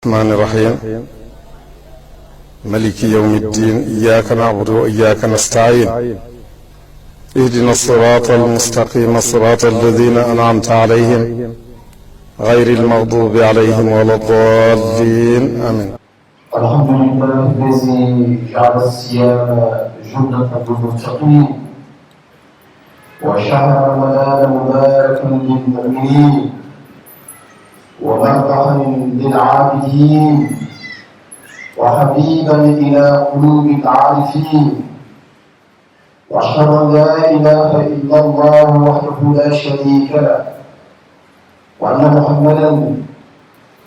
الرحمن الرحيم ملك يوم الدين إياك نعبد وإياك نستعين اهدنا الصراط المستقيم صراط الذين أنعمت عليهم غير المغضوب عليهم ولا الضالين آمين. الحمد لله الذي جعل الصيام جنة للمتقين وشهر رمضان مباركا للمؤمنين ومربحا للعابدين وحبيبا إلى قلوب العارفين، وأشهد أن لا إله إلا الله وحده لا شريك له، وأن محمدا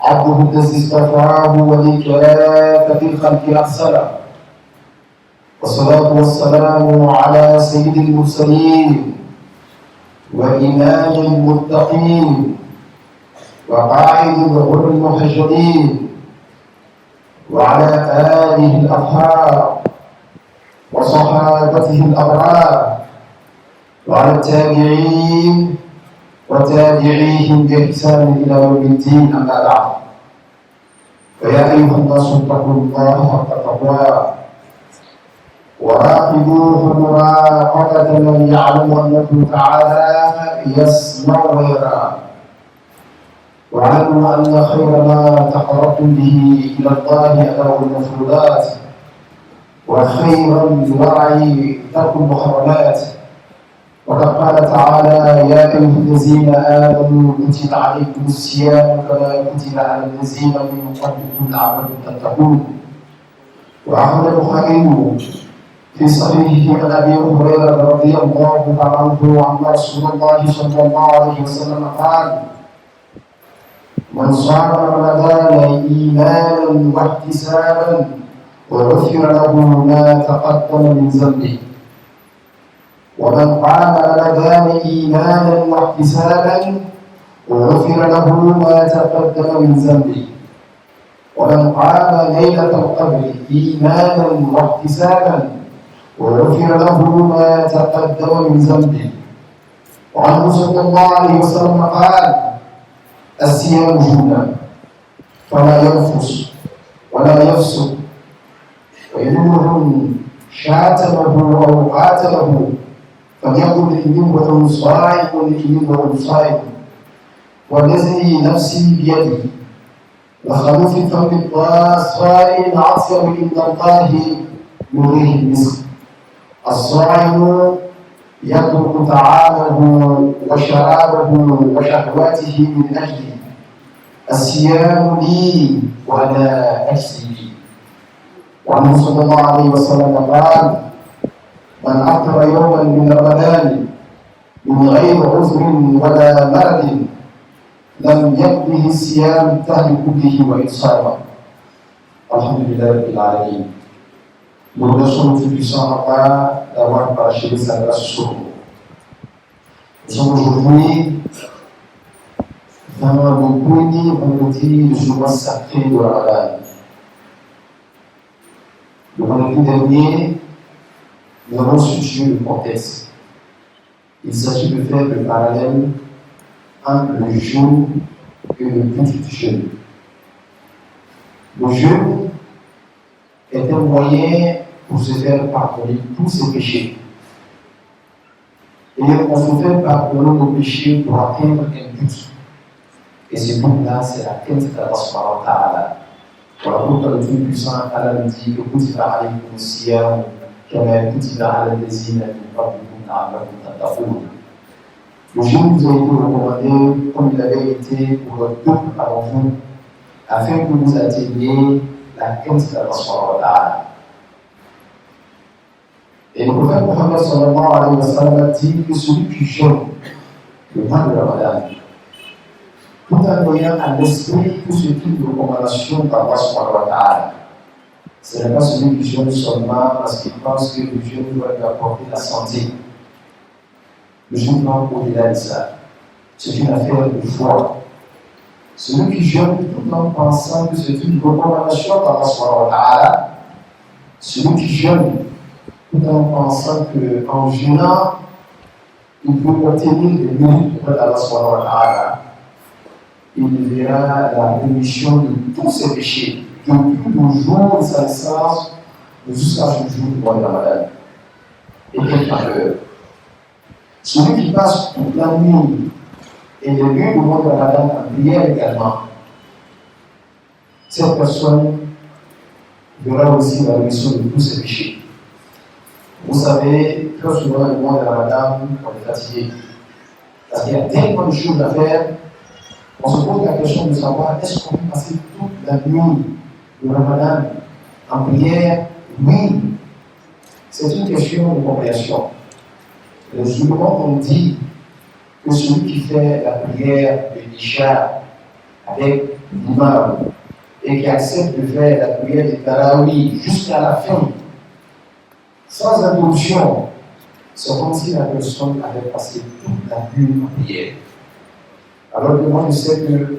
عبده الذي اصطفاه ولكافة الخلق أرسله، والصلاة والسلام على سيد المرسلين وإمام المتقين وقائد الغر المحجلين، وعلى آله الأطهار وصحابته الأبرار، وعلى التابعين وتابعيهم بإحسان إلى يوم الدين. أما بعد، فيا أيها الناس اتقوا الله حق تقواه وراقبوه مراقبة من يعلم أنه تعالى يسمع ويرى، واعلموا أن خير ما تقربتم به إلى الله أداء المفروضات، وخير الورع ترك المحرمات. وقد قال تعالى: يا أيها الذين آمنوا كتب عليكم الصيام كما كتب على الذين من قبلكم لعلكم تتقون. وأخرج البخاري في صحيحه عن أبي هريرة رضي الله عنه عن رسول الله صلى الله عليه وسلم قال: من صام رمضان إيمانا واحتسابا غفر له ما تقدم من ذنبه، ومن قام رمضان إيمانا واحتسابا غفر له ما تقدم من ذنبه، ومن قام ليلة القدر إيمانا واحتسابا غفر له ما تقدم من ذنبه. وعنه صلى الله عليه وسلم قال: الصيام جنة فلا ينفس ولا يفسق، وإنهم شاتمه أو قاتله فليقل إني امرؤ صائم إني امرؤ صائم، والذي نفسي بيده لخلوف فم الصائم أطيب عند الله من ريح المسك. الصائم يترك طعامه وشرابه وشهواته من أجلي، الصيام لي وأنا أجزي به. وعنه صلى الله عليه وسلم قال: من أفطر يوما من رمضان من غير عذر ولا مرض لم يقضه الصيام الدهر كله وإن صام. الحمد لله رب العالمين. Nous remercions le Tout-Puissant Allah d'avoir parachevé sa grâce sur nous. Nous sommes aujourd'hui dans le premier vendredi du mois sacré de Ramadan. Le vendredi dernier, nous avons situé le contexte. Il s'agit de faire le parallèle entre le jeûne et le but du jeûne. Le jeûne est un moyen pour se faire pardonner tous ses péchés. Et on se fait pardonner nos péchés pour atteindre un but. Et ce but-là, c'est la quête d'Allah subhanahu wa ta'ala. Voilà pourquoi le Tout-Puissant Allah nous dit que kutiba alaykum as-siyam kama kutiba ala allazina min qablikum la'allakum tattaqun. Le jeûne vous a été recommandé comme il avait été pour le peuple avant vous, afin que vous atteigniez la quête d'Allah subhanahu wa ta'ala. Et le prophète Mohammed sallallahu alayhi wa sallam dit que celui qui jeûne le mois de Ramadan, tout en ayant à l'esprit tout ce qui est de recommandation d'Allah subhanahu wa ta'ala, ce n'est pas celui qui jeûne seulement parce qu'il pense que le jeûne doit lui apporter la santé. Le jeûne va au-delà de ça. C'est une affaire de foi. Celui qui jeûne tout en pensant que c'est une recommandation d'Allah subhanahu wa ta'ala, celui qui jeûne tout en pensant qu'en jeûnant, il peut obtenir des mérites auprès d'Allah subhanahu wa ta'ala, il verra la rémission de tous ses péchés, depuis le jour de sa naissance jusqu'à ce jour du mois de Ramadan. Et quelle valeur! Celui qui passe toute la nuit et les nuits du mois de Ramadan en prière également, cette personne verra aussi la rémission de tous ses péchés. Vous savez, très souvent, le mois de Ramadan, on est fatigué. Parce qu'il y a tellement de choses à faire, on se pose la question de savoir est-ce qu'on peut passer toute la nuit de Ramadan en prière? Oui, c'est une question de compréhension. Les musulmans ont dit que celui qui fait la prière de l'Isha avec l'imam et qui accepte de faire la prière de Tarawih jusqu'à la fin, sans interruption, c'est comme si la personne avait passé toute la nuit en prière. Alors que moi, je sais qu'il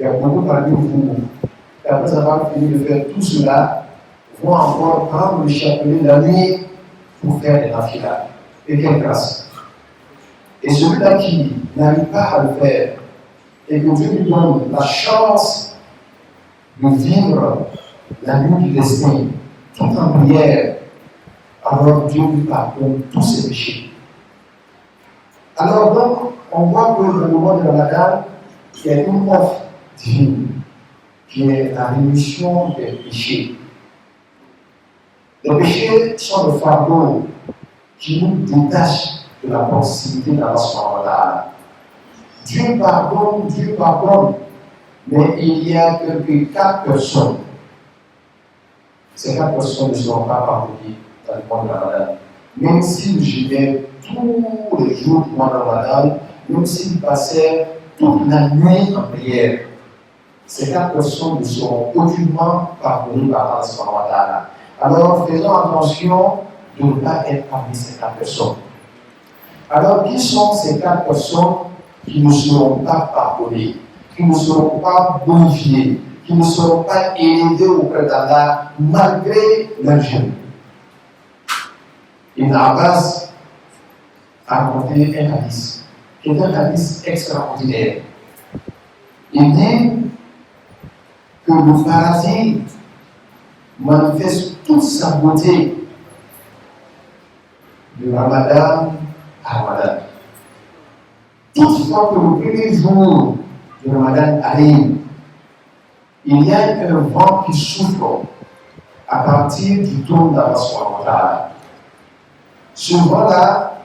y a beaucoup parmi vous qui, après avoir fini de faire tout cela, vont encore prendre le chapelet la nuit pour faire des nafilas. Et quelle grâce! Et celui-là qui n'arrive pas à le faire, et que Dieu lui donne la chance de vivre la nuit du destin, tout en prière, alors Dieu lui pardonne tous ses péchés. Alors donc, on voit que dans le mois de Ramadan, il y a une offre divine, qui est la rémission des péchés. Les péchés sont le fardeau qui nous détache de la proximité d'Allah subhanahu wa ta'ala. Dieu pardonne, mais il y a quelques 4 personnes. Ces 4 personnes ne seront pas pardonnées dans le mois de Ramadan. Même s'ils jeûnaient tous les jours du mois de Ramadan, même s'ils passaient toute la nuit en prière, ces 4 personnes ne seront aucunement pardonnées par Allah subhanahu wa ta'ala. Alors faisons attention de ne pas être parmi ces 4 personnes. Alors, qui sont ces 4 personnes qui ne seront pas pardonnées, qui ne seront pas bonifiées, qui ne seront pas élevées auprès d'Allah malgré leur jeûne? Ibn Abbas a raconté un hadith, qui est un hadith extraordinaire. Il dit que le paradis manifeste toute sa beauté de Ramadan à Ramadan. Toutefois que le premier jour de Ramadan arrive, il y a un vent qui souffle à partir du trône d'Allah subhanahu wa ta'ala. Ce vent-là,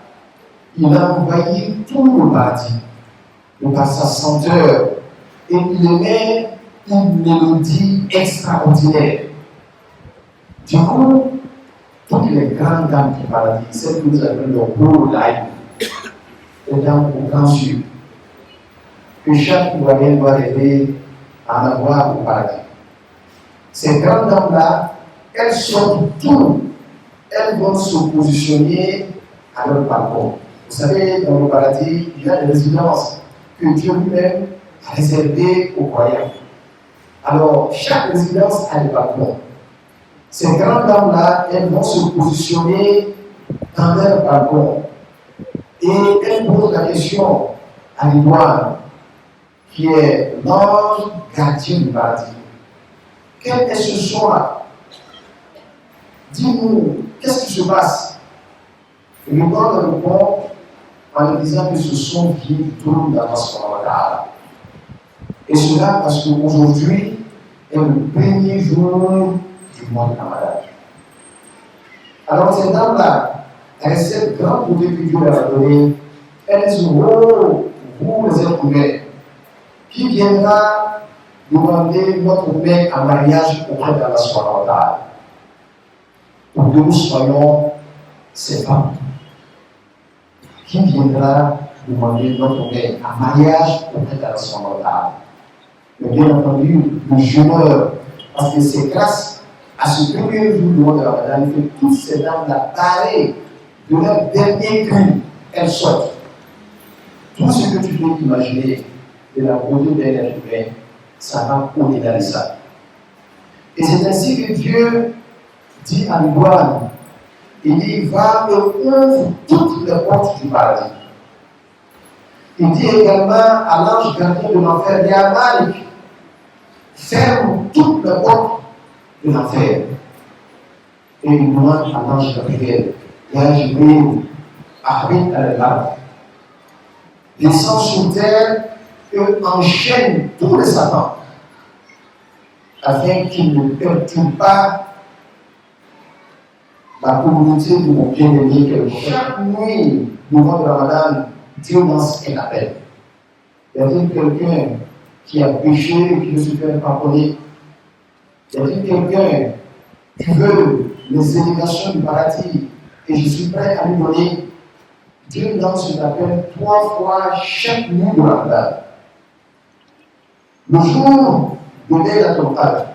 il a envahi tout le paradis par sa senteur et il émet une mélodie extraordinaire. Du coup, toutes les grandes dames du paradis, celles que nous appelons le beau live, les dames aux grands yeux, que chaque moyen doit rêver à en avoir au paradis. Ces grandes dames-là, elles sortent tout, elles vont se positionner à leur balcon. Vous savez, dans le paradis, il y a des résidences que Dieu lui-même a réservées aux croyants. Alors, chaque résidence a des balcons. Ces grandes dames-là, elles vont se positionner dans leur balcon. Et elles posent la question à Ridwan, qui est l'ange gardien du paradis. Quel est ce soir? Dis-nous, qu'est-ce qui se passe? Et Ridwan répond en lui disant que ce sont vieux du trône d'Allah subhanahu wa ta'ala. Et cela parce qu'aujourd'hui est le premier jour du mois de Ramadan. Alors ces dames-là, avec cette grande beauté que Dieu leur a donnée, elles disent: oh, vous les êtres humains, qui viendra demander notre mère en mariage auprès d'Allah subhanahu wa ta'ala, pour que nous soyons ses femmes? Qui viendra demander notre mère en mariage auprès d'Allah subhanahu wa ta'ala? Mais bien entendu, le jeûneur, parce que c'est grâce à ce premier jour du mois de Ramadan que toutes ces dames-là, pareil, de leur dernier cri, elles sortent. Tout ce que tu peux imaginer de la beauté d'un être humain, ça va au-delà de ça. Et c'est ainsi que Dieu dit à Ridwan, il dit: va et ouvre toutes les portes du paradis. Il dit également à l'ange gardien de l'enfer, Ya Malik, ferme toutes les portes de l'enfer. Et il demande à l'ange Gabriel, Ya Jibril, arbitre à l'âme, descend sur terre et enchaîne tous les satans, afin qu'il ne perturbe pas la communauté de mon bien-aimé. Chaque nuit du mois de Ramadan, Dieu lance un appel. Y a-t-il quelqu'un qui a péché et qui veut se faire pardonner? Y a-t-il quelqu'un qui veut les élévations du paradis et je suis prêt à lui donner? Dieu lance un appel 3 fois chaque nuit de Ramadan. Le jour de Laylatul Qadr,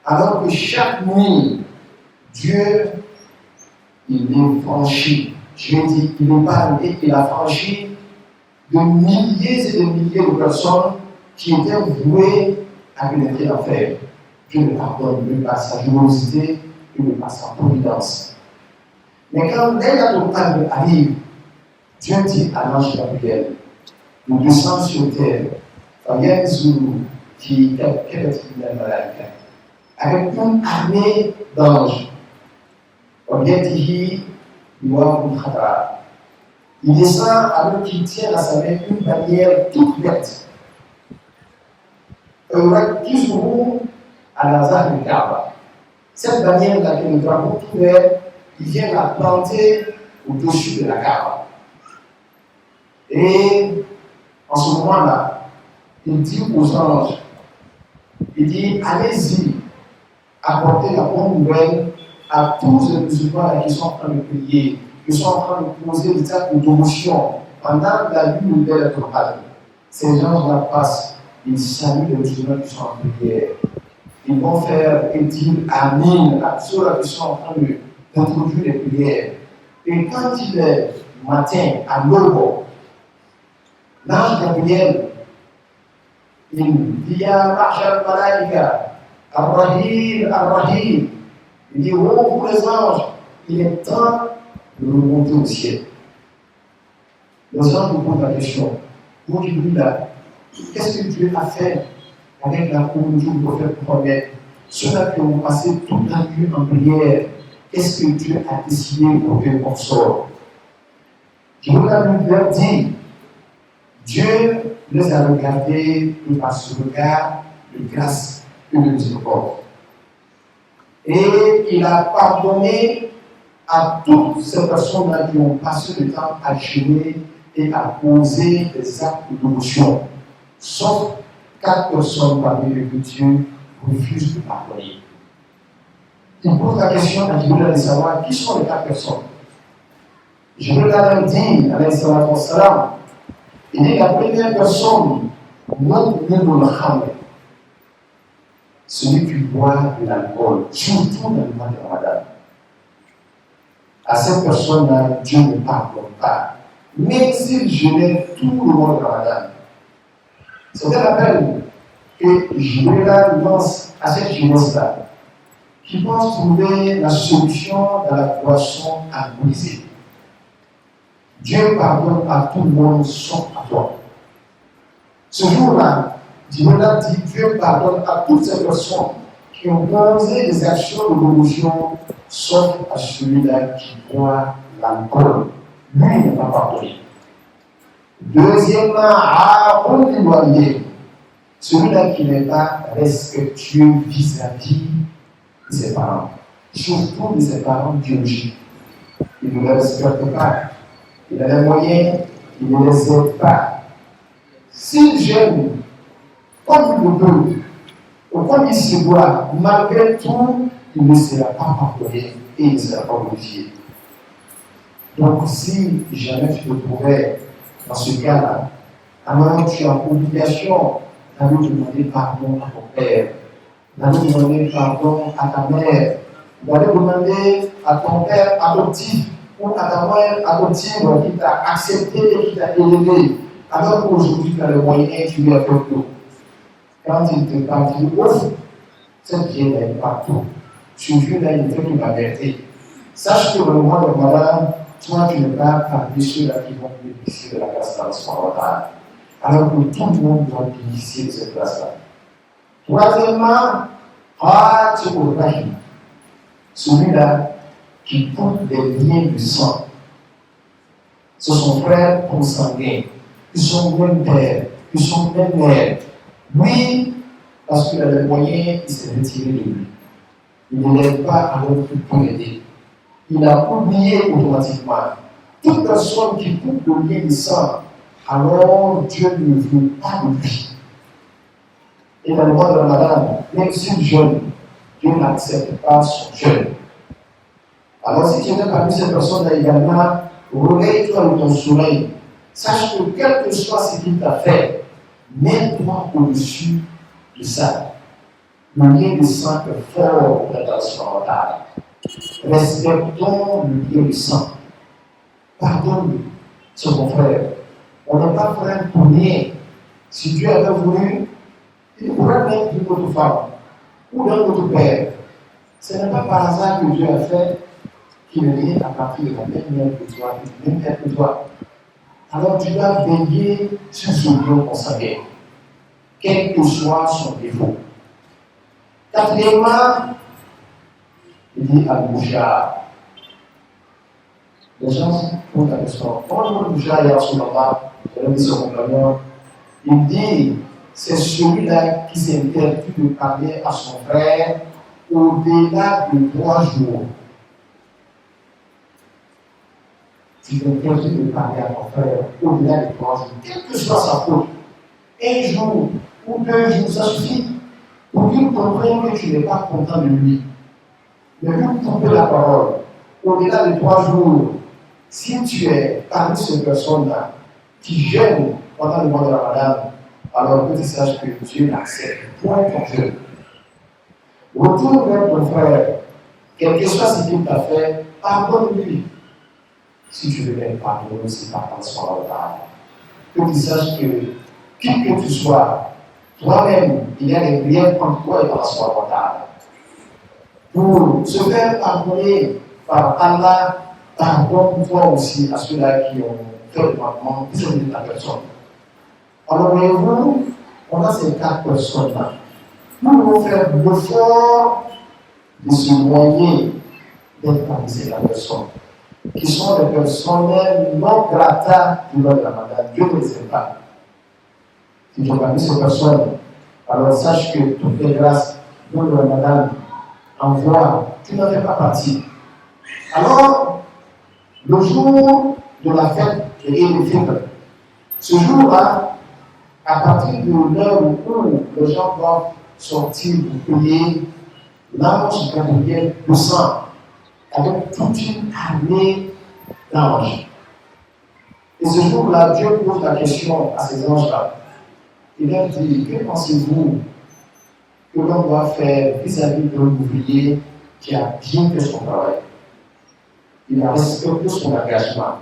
alors que chaque nuit, Dieu, il est franchi. Dieu dit, il est parlé, il a franchi de milliers et de milliers de personnes qui étaient vouées à pénétrer l'enfer. Dieu le pardonne de par sa générosité et de par sa providence. Mais quand Laylatul Qadr arrive, Dieu dit à l'ange Gabriel, nous descendons sur terre, avec une armée d'anges. Il descend alors qu'il tient à sa main une bannière toute verte. Plus ou à la zone de Kaaba. Cette bannière là que le drapeau tout vert, il vient la planter au-dessus de la Kaaba. Et en ce moment-là, il dit aux anges, il dit, allez-y, apportez la bonne nouvelle à tous les musulmans qui sont en train de prier, qui sont en train de poser des actes de dévotion pendant la nuit de Laylatul Qadr. Ces gens-là passent, ils saluent les musulmans qui sont en prière. Ils vont faire et dire Amin à ceux-là qui sont en train d'introduire les prières. Et quand il est matin, à l'aube, l'ange Gabriel, il dit Ya Ma'shar Malaika, Ar-Rahim, Ar-Rahim. Il dit oh, vous les anges, il est temps de remonter au ciel. Les anges nous posent la question, vous qui vous là, qu'est-ce que Dieu a fait avec la communauté du prophète Mohammed? Ceux-là qui ont passé toute la nuit en prière, qu'est-ce que Dieu a décidé pour eux qu'on sort? Je vous l'ai dit, Dieu les a regardés par ce regard de grâce et de miséricorde. Et il a pardonné à toutes ces personnes-là qui ont passé le temps à jeûner et à poser des actes de dévotion, sauf 4 personnes parmi lesquelles Dieu refuse de pardonner. Il pose la question à Jibril de savoir qui sont les 4 personnes. Jibril a dit, alayhi salatu wassalam, il dit la première personne, celui qui boit de l'alcool, surtout dans le mois de Ramadan. À cette personne-là, Dieu ne pardonne pas, même s'il jeûnait tout le mois de Ramadan. C'est un appel que Jibril lance à cette jeunesse-là, qui pense trouver la solution dans la boisson alcoolisée. Dieu pardonne à tout le monde sauf à toi. Ce jour-là, Dieu dit Dieu pardonne à toutes ces personnes qui ont posé des actions de dévotion sauf à celui-là qui boit l'alcool. Lui n'est pas pardonné. Deuxièmement, celui-là qui n'est pas respectueux vis-à-vis de ses parents, surtout de ses parents biologiques. Il ne les respecte pas. Il a les moyens, il ne les aide pas. S'il gêne, comme il le peut, ou comme il se doit, malgré tout, il ne sera pas pardonné et il ne sera pas modifié. Donc, si jamais tu te trouvais dans ce cas-là, alors tu as obligation d'aller demander pardon à ton père, d'aller demander pardon à ta mère, d'aller demander à ton père adoptif ou à ta mère adoptive qui t'a accepté et qui t'a élevé, alors qu'aujourd'hui tu as les moyens et tu lui as fait tout. Quand il te parle, tu dis ouf, cette vieille est partout. Ce vieux-là, il fait toute la vérité. Sache que le mois de Ramadan, toi tu ne vas pas parmi ceux-là qui vont bénéficier de la grâce d'Allah subhanahu wa ta'ala. Alors que tout le monde doit bénéficier de cette grâce-là. Troisièmement, Qati'ur Rahim, celui-là qui coupe des liens du sang. Ce sont frères consanguins, ils sont même pères, ils sont même mères. Lui, parce qu'il a les moyens, il s'est retiré de lui. Il ne l'aide pas alors qu'il peut l'aider. Il a oublié automatiquement. Toute personne qui coupe le lien du sang, alors Dieu ne veut pas de lui. Et dans le mois de Ramadan, même si jeune, Dieu n'accepte pas son jeûne. Alors si tu es parmi ces personnes-là également, réveille-toi de ton sommeil. Sache que quel que soit ce qu'il t'a fait, mets-toi au-dessus de ça. Le lien du sang est fort pour la transformation. Respectons le lien du sang. Pardonne son frère. On n'est pas frère pour rien. Si Dieu avait voulu, il pourrait mettre une autre femme ou d'un autre père. Ce n'est pas par hasard que Dieu a fait qu'il est né à partir de la même mère que toi, de la même père que toi. Alors tu dois veiller sur son lien consanguin, quel que soit son défaut. Quatrièmement, il dit Al-Mouchar. Les gens posent la question, comment le Mouchar est en ce moment? Il dit son compagnon, il dit, c'est celui-là qui s'interdit de parler à son frère au-delà de 3 jours. Tu t'interdis de parler à ton frère au-delà de 3 jours, quelle que soit sa faute. 1 jour ou 2 jours, ça suffit pour qu'il comprenne que tu n'es pas content de lui. Ne lui couper la parole. Au-delà de 3 jours, si tu es parmi ces personnes-là qui jeûnent pendant le mois de Ramadan, alors que tu saches que Dieu accepte. Point ton jeûne. Retourne vers ton frère, quel que soit ce qu'il t'a fait, pardonne-lui. Si tu veux même pardonner, c'est pas par son retard. Que tu saches que, qui que tu sois, toi-même, il y a des prières entre toi et par son retard. Pour se faire pardonner par Allah, pardonne-toi aussi à ceux-là qui ont fait le manquement, qui sont de ta personne. Alors, voyez-vous, on a ces 4 personnes-là. Nous devons faire l'effort de se moyen d'être parmi ces 4 personnes, qui sont des personnes non grata du Lord de la Ramadan. Dieu ne les aime pas. Si tu es parmi ces personnes, alors sache que toutes les grâces dont le Ramadan envoie, tu n'en fais pas partie. Alors, le jour de la fête de Eid al-Fitr, ce jour-là, à partir de l'heure où les gens doivent sortir pour payer l'ange Gabriel de sang, avec toute une armée d'anges. Et ce jour-là, Dieu pose la question à ces anges-là. Il leur dit, que pensez-vous que l'on doit faire vis-à-vis d'un ouvrier qui a bien fait son travail? Il a respecté son engagement.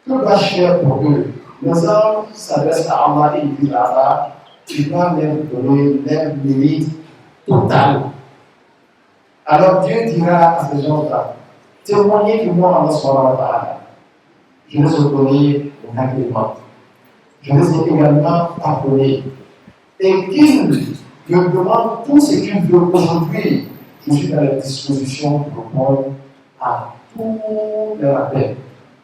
Que dois-je faire pour eux? Les anges s'adressent à Allah et disent à Allah, tu dois leur donner leur mérite total. Alors Dieu dira à ces gens-là, témoignez que moi, Allah subhanahu wa ta'ala, je les ai donnés mon agrément. Je les ai également pardonnés. Et qu'ils me demandent tout ce qu'ils veulent aujourd'hui, je suis dans la disposition de répondre à tous leurs appels,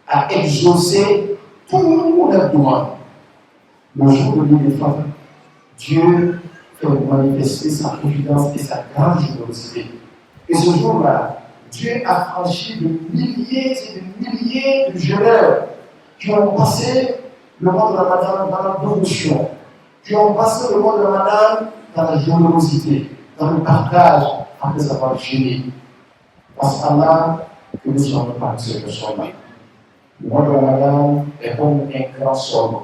à exaucer tous leurs demandes. Le jour de l'île des femmes, Dieu fait manifester sa confidence et sa grande générosité. Et ce jour-là, Dieu a franchi de milliers et de milliers de jeûneurs qui ont passé le mois de Ramadan dans la dévotion, qui ont passé le mois de Ramadan dans la générosité, dans le partage après avoir jeûné. Parce qu'Allah, que nous sommes parmi ces personnes-là. Le mois de Ramadan est comme un grand solde.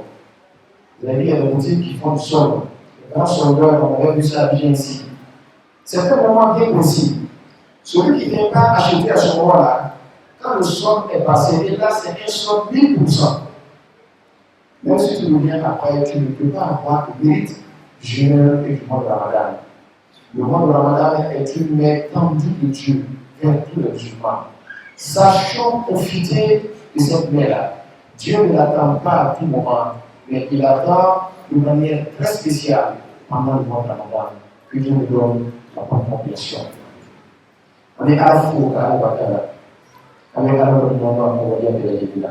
Vous avez vu, il y a des boutiques qui font du solde. Le grand soldeur, on avait vu ça bien ici. C'est un moment bien précis. Celui qui ne vient pas acheter à ce moment-là, quand le solde est passé, et là c'est un solde 1000%. Même si tu reviens après, tu ne peux pas avoir le mérite du jeûne et du mois de Ramadan. Le mois de Ramadan est une main tendue de Dieu vers tous les musulmans. Sachons profiter de cette mer-là. Dieu ne l'attend pas à tout moment, mais il attend de manière très spéciale pendant le mois de Ramadan, que Dieu nous donne la contemplation. On est à la fois à la bataille. On est à la fois pour dire que les gens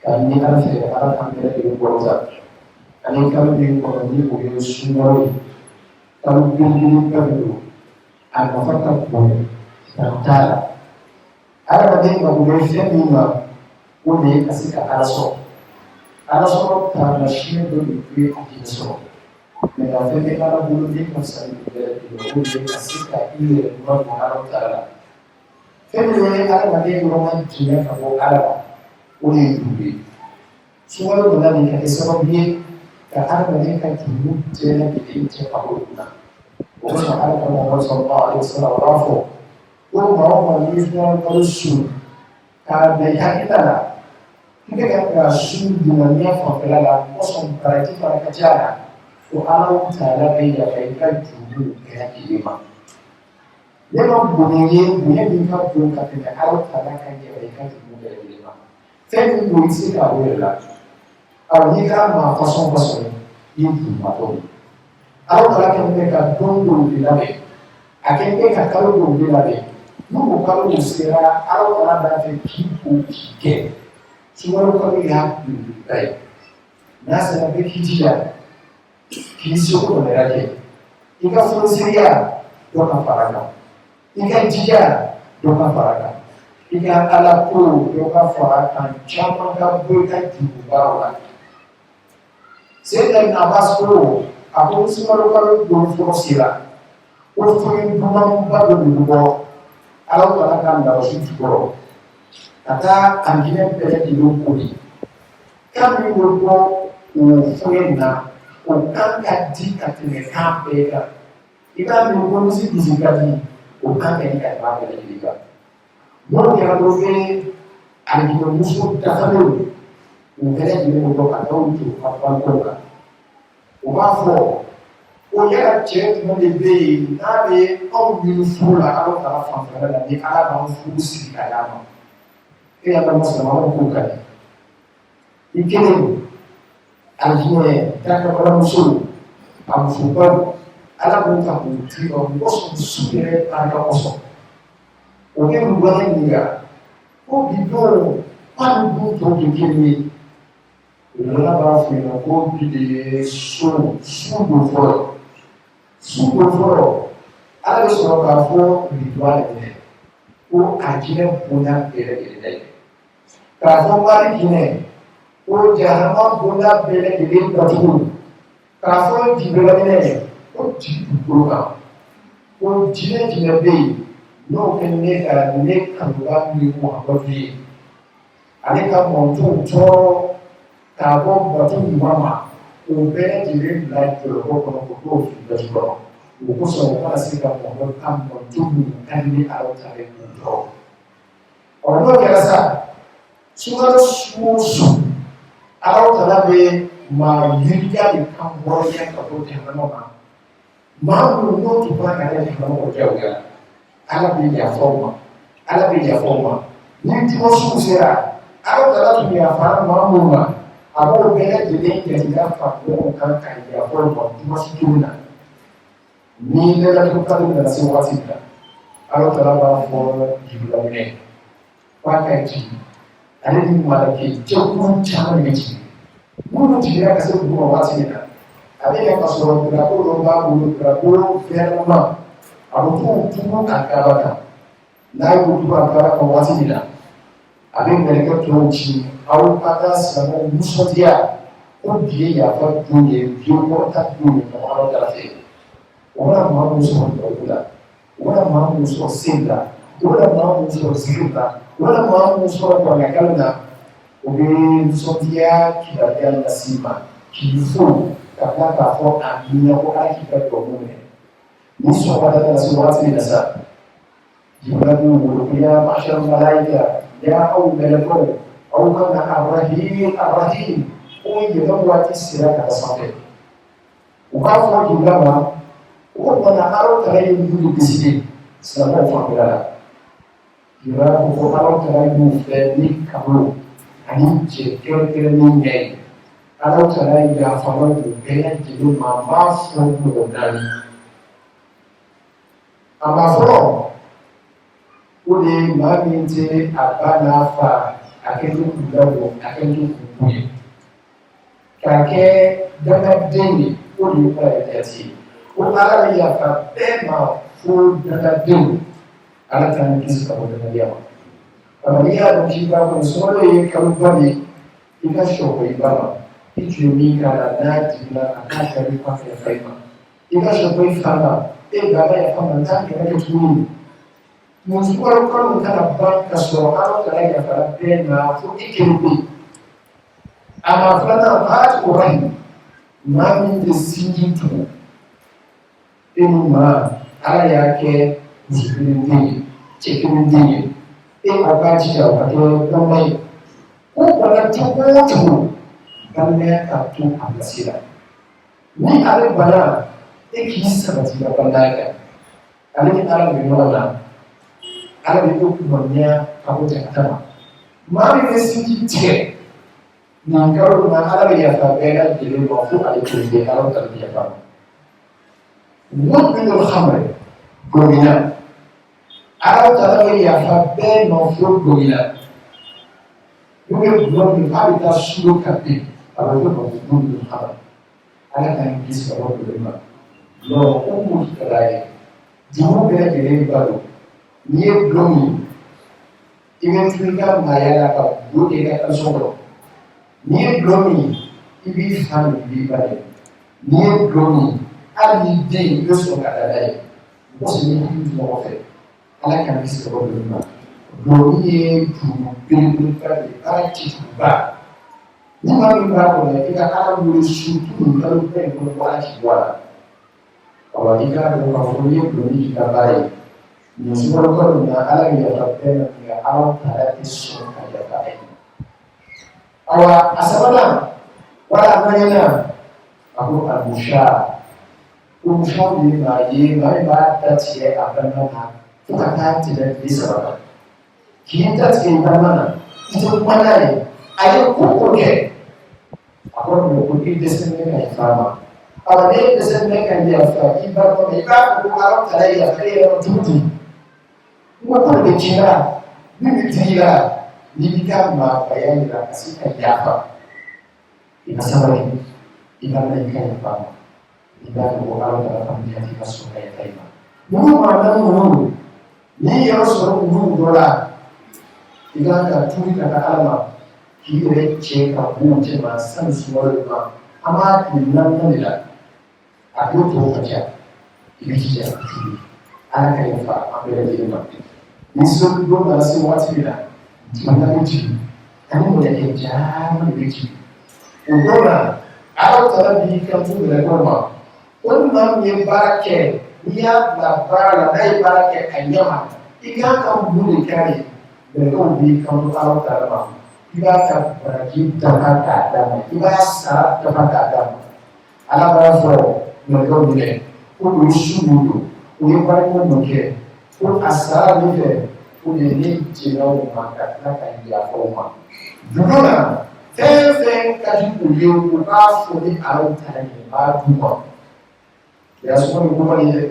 on est à la fois à la campagne de l'État. On est à la fois pour le Soumari. On est à la fois pour le adamaden ka bɔ fɛn min ma o de ye ka se ka ala sɔrɔ taamasiyɛn dɔ de bɛ a tigi sɔrɔ mɛ ka fɛn bɛ ala bolo den ka fisa ni bɛɛ lajɛlen o de ye ka se ka i yɛrɛ ɲuman don ala taala la fɛn min ye adamaden yɔrɔma janya ka bɔ ala la o de ye juru ye sunkalo donna nin ka kɛ sababu ye ka adamaden ka juru bɛɛ lajɛlen cɛ ka bɔ o la o kosɔn ala ka mɔgɔ sɔrɔ ale sɔrɔ o b'a fɔ. Ko maa n'i fɛn kalo su k'a bɛn hakilila la i ka ka su dunaniya fanfɛla la kosɔn baraji fana ka ca la ko ala taala bɛ yafa i ka juru bɛɛ lajɛlen ma ne ma bonya ye bonya min ka bon ka tɛmɛ ala taala ka yafa i ka juru bɛɛ lajɛlen ma fɛn min don i tɛ se k'a o yɛrɛ la n'i kɛra maa fasɔn fasɔn ye i ye jurumatɔ ye ala taala kɛlen bɛ ka don dɔw de labɛn a kɛlen bɛ ka kalo dɔw de labɛn. N'o kalo sera ala fana b'a fɛ k'i ko k'i kɛ sunkalo kalo y'a belebeleba ye n'a sera bɛɛ k'i jija k'i seko dɔ yɛrɛ kɛ i ka furusiriya dɔ ka fara kan i ka jija dɔ ka fara kan i ka ala ko dɔ ka fara kan caman ka bɔ i ka juru baaraw la Seydina Abbas ko a ko sunkalo kalo don fɔlɔ sera o fɛn dumanba dɔ de bɛ bɔ ala taala ka ndawasi jukɔrɔ ka taa a hinɛ bɛɛ lajɛlen kori kan min bɛ bɔ o fɛn na o kan ka di ka tɛmɛ kan bɛɛ kan i ka min ko misi dusu ka di o kan ka di ka tɛmɛ a bɛɛ lajɛlen kan n'o kɛra dɔ bɛ alijinɛmuso dafalen o bɛɛ lajɛlen bɛ bɔ ka taa o juru ka banko kan o b'a fɔ. O yɛrɛ cɛ jumɛn de bɛ yen n'a bɛ anw ɲini furu la ala taala fanfɛla la ni ala b'an furu sigi ka d'a ma e y'a dɔn musomanw k'o ka di i kelen alijinɛ dakabalamuso a musobaw ala b'o ta k'o di ma mɔgɔ sɔn su yɛrɛ barika kosɔn o bɛ mɔgɔ ɲininka ko bi don k'ale dun tɔw tɛ kelen ye o ala b'a fɔ yen ko bi de ye su don fɔlɔ. Su don fɔlɔ ala bɛ sɔrɔ k'a fɔ biduwa yɛrɛ ko a jinɛ bonya bɛɛ lajɛlen ye k'a fɔ wari jinɛ ko jahanama bonya bɛɛ lajɛlen datugu k'a fɔ jibɛlaminɛ ko jigi dugukolo kan ko jinɛ bɛ yen n'o kɛ ne ka ne kanuba min Muhamadu ye ale ka mɔntow tɔɔrɔ k'a bɔ bato ɲuman ma. O bɛɛ lajɛlen bila jɔyɔrɔ kɔnɔ o t'o fili daji kɔnɔ o kosɔn o kana se ka mɔgɔ ka mɔto minnu ka di ni ala ta ye k'u tɔɔrɔ n'o kɛra sa sunkalo su o su ala ta bɛ maa yiriya de kan wɔɔrɔya ka bɔ jahanama ma maa minnu n'o tun b'a ka kɛ jahanama o jagoya ala bɛ yafa o ma ala bɛ yafa o ma ni dimanche sera ala ta tun yafa maa minnu ma. A b'o bɛɛ lajɛlen jate ka fara ɲɔgɔn kan ka yafa o ma dimanche don na ni lɛlɛturu kalo nana se waati min na ala taala b'a fɔ jibiraminɛ k'a ka jigin ale ni malakɛ jɛkulu caman bɛ jigin minnu jiginna ka se dugu ma waati min na a bɛ kɛ ka sɔrɔ drapeau dɔ b'a bolo drapeau vert-blanc a bɛ t'o tugu a daba kan n'a y'o tugu a daba kan waati min na a bɛ mɛlɛkɛ tɔw ci. Aw ka taa silamɛw nisɔndiya ko bi ye yafa don ye bi ye kɔrɔta don ye ɲɔgɔn ala ta fɛ o bɛna maa min sɔrɔ dɔgɔkun la o bɛna maa min sɔrɔ sen la o bɛna maa min sɔrɔ zikiri la o bɛna maa min sɔrɔ kɔnkɛkali la o bɛ nisɔndiya kibaruya lase ma k'i fo ka tila k'a fɔ a ɲinɛ ko ala k'i ka dɔgɔkun minɛ ni sɔgɔmada lase waati min na sa jibira b'u bolo ko ya ma'ashara malaika ya aw mɛlɛkɛw aw kana arahim ko yɛlɛ waati sera ka sanfɛ u b'a fɔ jibira ma o kumana ala taala ye minnu décidé silamɛw fanfɛla la Jura ko alaw tara yu fe ni kabo ani je kere ni nyai alaw tara ya fama do bela jilu ma ma fo ko dan ama fo o de ma mi te abana fa akedu kudawo akedu kuyi kake dana deni o de ko ya ti o ala ya fa be ma fo dana deni ala tan kisi ka wata na yawa amma ya da shi ba kun so da yake kalbani ina shoko ibama ikiyomi kana na dina akaka ni kwa faima ina shoko ifana baba ya kama ndani ya tunu muzikoro kono kana banka so alo kala ya kala pena fu ikirubi ama fulana part urahi mami de sinjitu ma ala yake zikirindini chekirindini wakati cha watoto kama huko wanatukutu kama katu amasira ni ale bana ekisa batia bandaka ale ala bimona ala bikumonya kabuta kama mami nesinjite na ngaro na ala ya fabela dile wafu ale kinde ala tabia kama mudmin al-khamr gomina ala tara ya fabe no fro gomina yuke gomina habita sulu kapi ala ko mudmin al-khamr ala kan kisa ro gomina no umu kalaye dimu bela dile balo ni gomi imetrika mayala ka bote ka solo ni gomi ibi fami bi bale ni gomi ali de yoso kadadai bosi ni hivi tunaofe ala kan kisi ko dum doni tu bin ka de ati ba ni ma bi ba ko ne ika ala mu su tu ka lu pe ko ko ati wala awa ika ko ko ni doni ka bai ni su ko ko na ala ya ta pe na ya ala ta ti su ka ya bai awa asabana wala manena aku abusha umshawli ma ye mai ba ta ce a banana kuka ta ce da bisa ba ki ta ce banana ita kuma ne ayi ko ke akwai mu kudi da sun ne kai fama amma ne da sun ne kan ya fa ki ba ko ne ba ko ka ta ya kai ya tuti kuma ko da kira ni tira ni ka ma bayani da kasi kan ya fa ina sabari ina ne kan fama idan ko ala ta famia ti kaso kaya taima mu ma na mu ni yo so mu dola idan ka tuni ka alama ki re che ka bu che ma san suwar ma amma kin nan nan da a ko to ka ja ibi ji ja ti ala ka yin fa a bere ji ma ni so do na se wati da man da ji kan mu da ke ja mu da ji ko dola ala ta bi kan mu da ko ma wannan ne barake ya labara dai barake kanyama idan ka bude kai da ko bi kan Allah ta'ala idan ka baraki ta haka da idan sa ta haka da ala ba so ne ko ne ko ni shudu ko ni barake mo ke ko asara ni fe ko ni jinawo ma ka na kan ya ko ma duna fe ka ji ko yo ko ba so ni Allah ta'ala ba duma ya suka kuma ne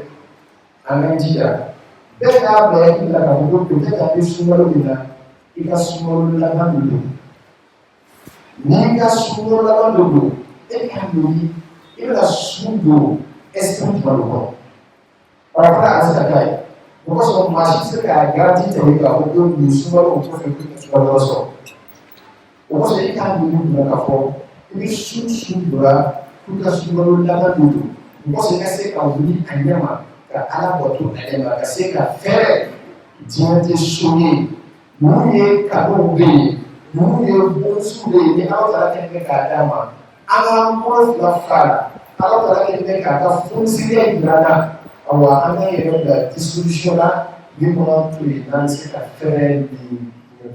an gan jiya da ka bayani da ka gudu da ta yi sunan da ika sunan da nan dudu ni ka sunan da nan dudu e ka ni ila sundo esprit malo para para asa kai ko so ma shi suka garanti ta yi ga gudu ni sunan ko ta yi ko so ko so ika ni da ka fo ni sun dura kuka sunan da nan dudu Você quer ser calvini anyama ka ala botu anyama ka se ka fere diante suni muye ka bombe muye bonsude ni ala tara ke ka dama ala mo la fara ala tara ke ka funsile grana awa ana yero da dissolution la ni mo to nan se ka fere ni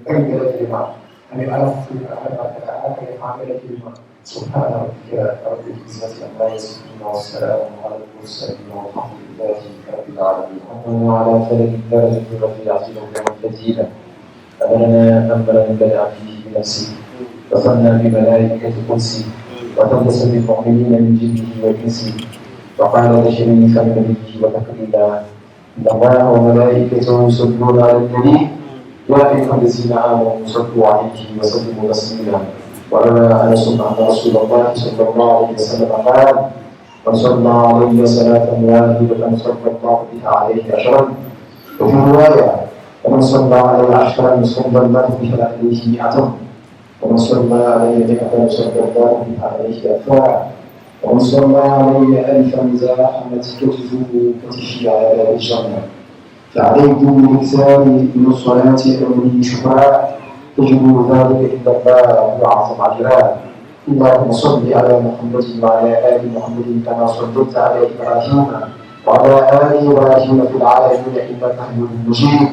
pengere de ma ani ala fu ala ke hamele de ma سبحان ربك رب العزة عما يصفون والسلام على المرسلين والحمد لله رب العالمين. وعلى ذلك لا يجوز في المجيدة. أمرنا من بدأ فيه بنفسه وصلنا بملائكة قدسه وتلبس بالمؤمنين من جنه وإنسه وقال تشريفا لنبيه وتكريما إن الله وملائكته يصلون على النبي يا أيها الذين آمنوا صلوا عليه وسلموا تسليما. وروى أنس أن رسول الله صلى الله عليه وسلم قال من صلى علي صلاة واحدة صلى الله بها عليه عشرا. وفي رواية ومن صلى علي عشرا صلى الله بها عليه مئة. ومن صلى علي مئة صلى الله بها عليه ألفا. ومن صلى علي ألفا زاحمت كتفه كتفي على باب الجنة. فعليكم بالإكثار من الصلاة أولي شكرا تجدوا ذلك عند الله وأعظم أجرا. اللهم صل على محمد وعلى آل محمد كما صليت على إبراهيم وعلى آل إبراهيم في العالمين إنك حميد مجيد.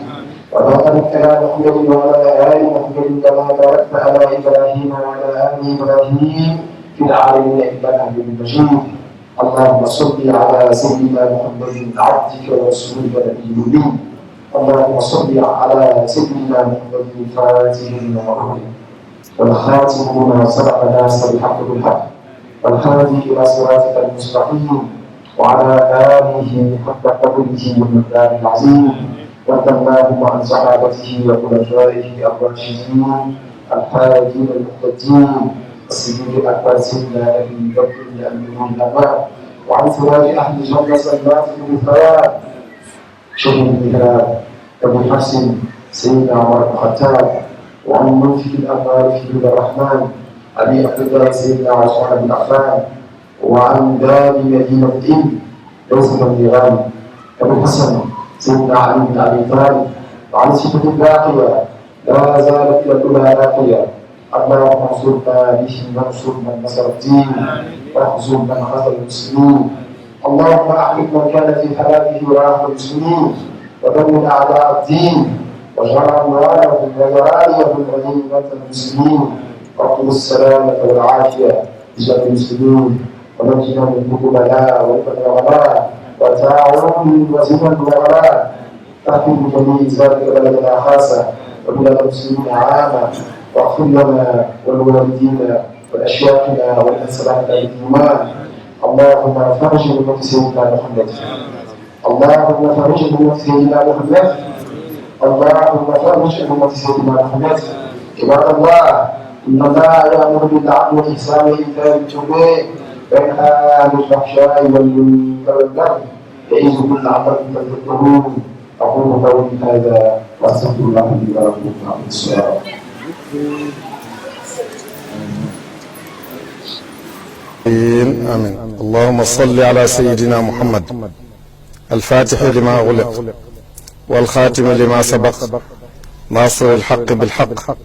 وبارك على محمد وعلى آل محمد كما باركت على إبراهيم وعلى آل إبراهيم في العالمين إنك حميد مجيد. اللهم صل على سيدنا محمد عبدك ورسولك نبي الأمي. اللهم صل على سيدنا محمد الفاتح لما أغلق والخاتم لما سبق الناس بالحق بالحق والهادي إلى صراطك المستقيم وعلى آله حق قدره والمقدار العظيم. وارض اللهم عن صحابته وخلفائه الراشدين الهادين المهتدين الصديق الأكبر سيدنا أبي بكر الأمين الأمام وعن سراج أهل الجنة صلوات الثواب شهيد الهلال أبي حفص سيدنا عمر بن الخطاب وعن منفذ الأموال في دين الرحمن أبي عبد الله سيدنا عثمان بن عفان وعن باب مدينة الدين ليس بن غالب أبي الحسن سيدنا علي بن أبي طالب وعن الشدة الباقية لا زالت إلى الأولى باقية. اللهم انصرنا بهم وانصر من نصر الدين واخذل من خذل المسلمين. اللهم احرق من كان في حياته وراح المسلمين ودمر اعداء الدين واجعل اموالهم وذراريهم غنيمه المسلمين واطلب السلامه والعافيه لجميع المسلمين ونجنا من البلاء والغلاء وتعاون وزنا وغلاء تحفظ جميع ذلك بلدنا خاصه وبلاد المسلمين عامه واغفر لنا ولوالدينا ولاشياخنا ولانسابنا بالايمان. اللهم فرج امه سيدنا محمد. اللهم فرج امه سيدنا محمد. اللهم فرج امه سيدنا محمد. عباد الله ان الله يامر بالعدل والاحسان وايتاء القربى وينهى عن الفحشاء والمنكر والبغي يعظكم لعلكم تذكرون. اقول قولي هذا واستغفر الله لي ولكم من الصلاه. آمين. اللهم صل على سيدنا محمد الفاتح لما أغلق والخاتم لما سبق ناصر الحق بالحق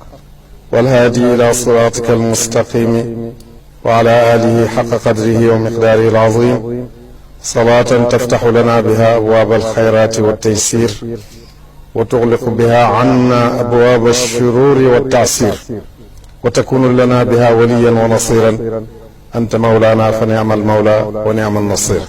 والهادي إلى صراطك المستقيم وعلى آله حق قدره ومقداره العظيم. صلاة تفتح لنا بها أبواب الخيرات والتيسير وتغلق بها عنا أبواب الشرور والتعسير وتكون لنا بها وليا ونصيرا. أنت مولانا فنعم المولى ونعم النصير.